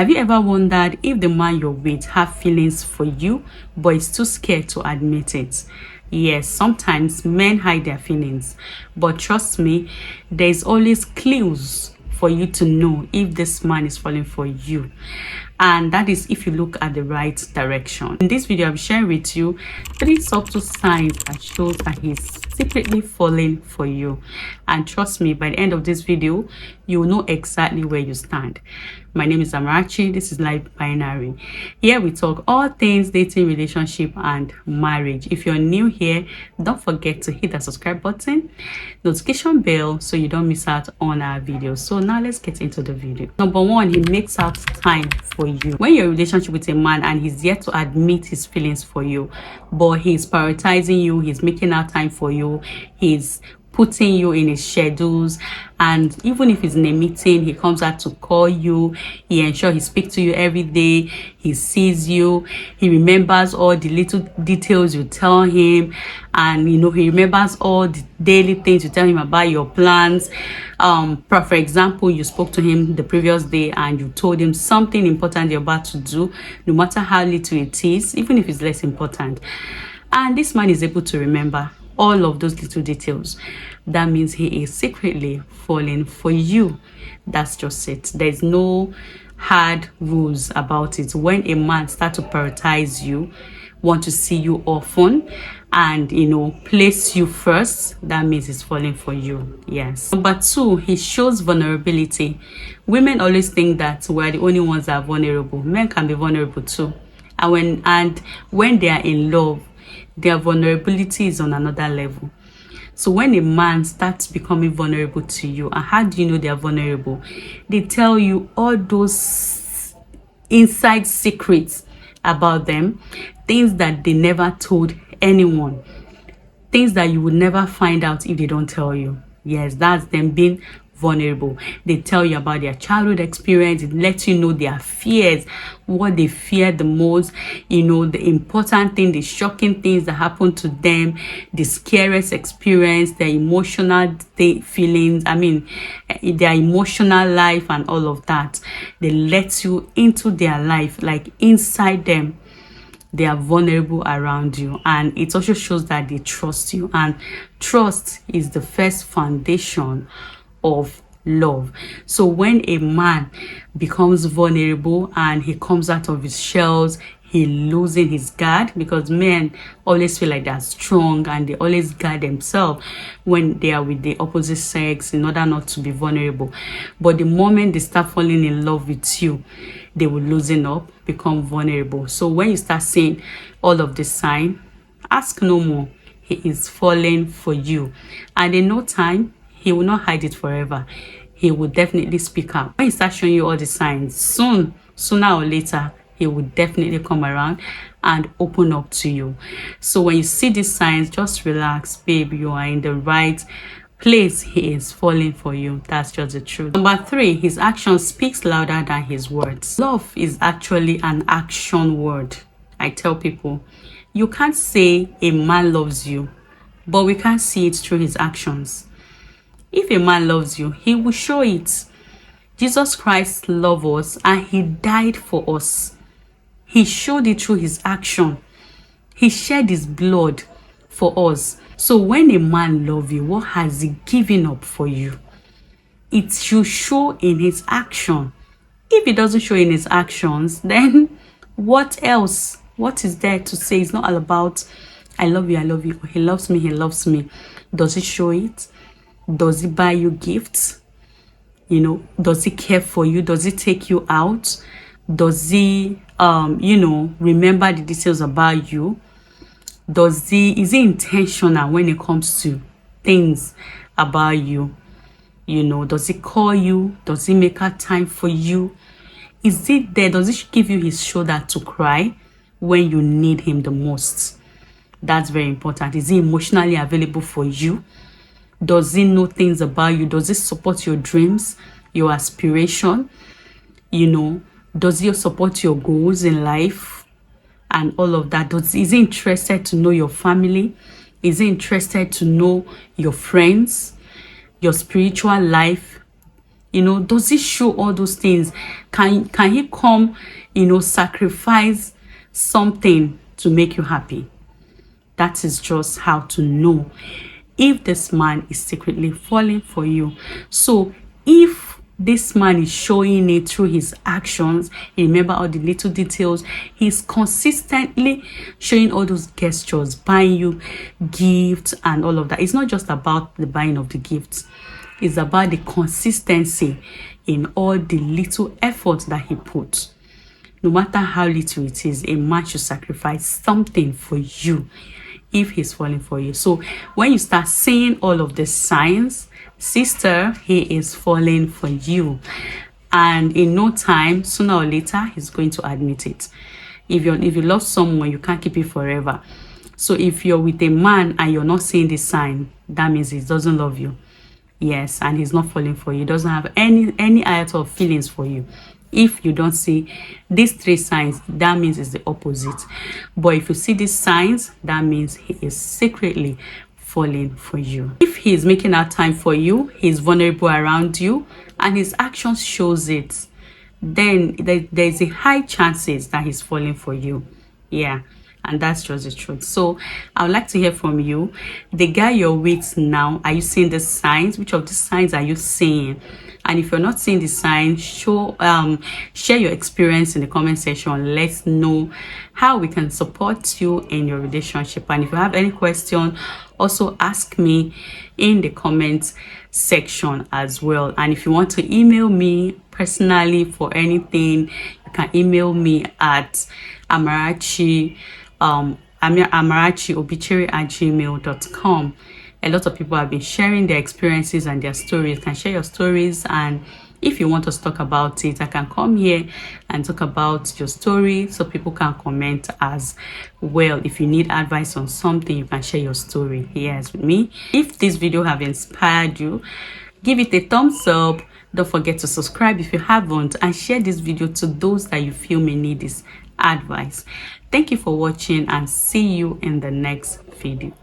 Have you ever wondered if the man you're with have feelings for you, but is too scared to admit it? Yes, sometimes men hide their feelings, but trust me, there's always clues for you to know if this man is falling for you, and that is if you look at the right direction. In this video, I'm sharing with you 3 subtle signs that shows that he's secretly falling for you, and trust me, by the end of this video you will know exactly where you stand. My name is Amarachi. This is Life Binary. Here we talk all things dating, relationship and marriage. If you're new here, don't forget to hit the subscribe button, notification bell, so you don't miss out on our videos. So now let's get into the video. Number 1, he makes out time for you. When you're in a relationship with a man and he's yet to admit his feelings for you, but he's prioritizing you, he's making out time for you, he's putting you in his schedules, and even if he's in a meeting, he comes out to call you, he ensures he speaks to you every day, he sees you, he remembers all the little details you tell him, and he remembers all the daily things you tell him about your plans. For example, you spoke to him the previous day and you told him something important you're about to do, no matter how little it is, even if it's less important, and this man is able to remember all of those little details. That means he is secretly falling for you. That's just it. There's no hard rules about it. When a man starts to prioritize you, want to see you often, and place you first, that means he's falling for you. Yes. Number 2, he shows vulnerability. Women always think that we're the only ones that are vulnerable. Men can be vulnerable too, and when they are in love, their vulnerability is on another level. So when a man starts becoming vulnerable to you, and how do you know they're vulnerable? They tell you all those inside secrets about them, things that they never told anyone, things that you would never find out if they don't tell you. Yes, that's them being vulnerable. They tell you about their childhood experience. It lets you know their fears, what they fear the most, the important thing, the shocking things that happen to them, the scariest experience, their emotional feelings, their emotional life and all of that. They let you into their life, like inside them. They are vulnerable around you, and it also shows that they trust you, and trust is the first foundation of love. So when a man becomes vulnerable and he comes out of his shells, he losing his guard, because men always feel like they're strong and they always guard themselves when they are with the opposite sex in order not to be vulnerable. But the moment they start falling in love with you, they will loosen up, become vulnerable. So when you start seeing all of this sign, ask no more. He is falling for you, and in no time he will not hide it forever. He will definitely speak up. When he starts showing you all the signs, sooner or later, he will definitely come around and open up to you. So when you see these signs, just relax, babe. You are in the right place. He is falling for you. That's just the truth. Number 3, his action speaks louder than his words. Love is actually an action word. I tell people, you can't say a man loves you, but we can't see it through his actions. If a man loves you, he will show it. Jesus Christ loved us and he died for us. He showed it through his action. He shed his blood for us. So when a man loves you, what has he given up for you? It should show in his action. If it doesn't show in his actions, then what else? What is there to say? It's not all about I love you, I love you. He loves me, he loves me. Does he show it? Does he buy you gifts? Does he care for you? Does he take you out? Does he, remember the details about you? Is he intentional when it comes to things about you? Does he call you? Does he make out time for you? Is he there? Does he give you his shoulder to cry when you need him the most? That's very important. Is he emotionally available for you? Does he know things about you? Does he support your dreams, your aspiration? Does he support your goals in life and all of that? Is he interested to know your family? Is he interested to know your friends, your spiritual life, Does he show all those things? Can he come, sacrifice something to make you happy? That is just how to know if this man is secretly falling for you. So if this man is showing it through his actions, remember all the little details, he's consistently showing all those gestures, buying you gifts and all of that. It's not just about the buying of the gifts, it's about the consistency in all the little efforts that he puts. No matter how little it is, a man should sacrifice something for you if he's falling for you. So when you start seeing all of the signs, sister, he is falling for you. And in no time, sooner or later, he's going to admit it. If you love someone, you can't keep it forever. So if you're with a man and you're not seeing this sign, that means he doesn't love you. Yes, and he's not falling for you. He doesn't have any iota of feelings for you. If you don't see these 3 signs, that means it's the opposite. But if you see these signs, that means he is secretly falling for you. If he is making out time for you, he's vulnerable around you, and his actions shows it, then there's a high chances that he's falling for you. Yeah, and that's just the truth. So I would like to hear from you. The guy you're with now, are you seeing the signs? Which of the signs are you seeing? And if you're not seeing the signs, share your experience in the comment section. Let's know how we can support you in your relationship. And if you have any question, also ask me in the comment section as well. And if you want to email me personally for anything, you can email me at amarachiobichiri@gmail.com. A lot of people have been sharing their experiences and their stories. You can share your stories, and if you want us to talk about it, I can come here and talk about your story so people can comment as well. If you need advice on something, you can share your story here with me. If this video have inspired you, give it a thumbs up. Don't forget to subscribe if you haven't, and share this video to those that you feel may need this advice. Thank you for watching, and see you in the next video.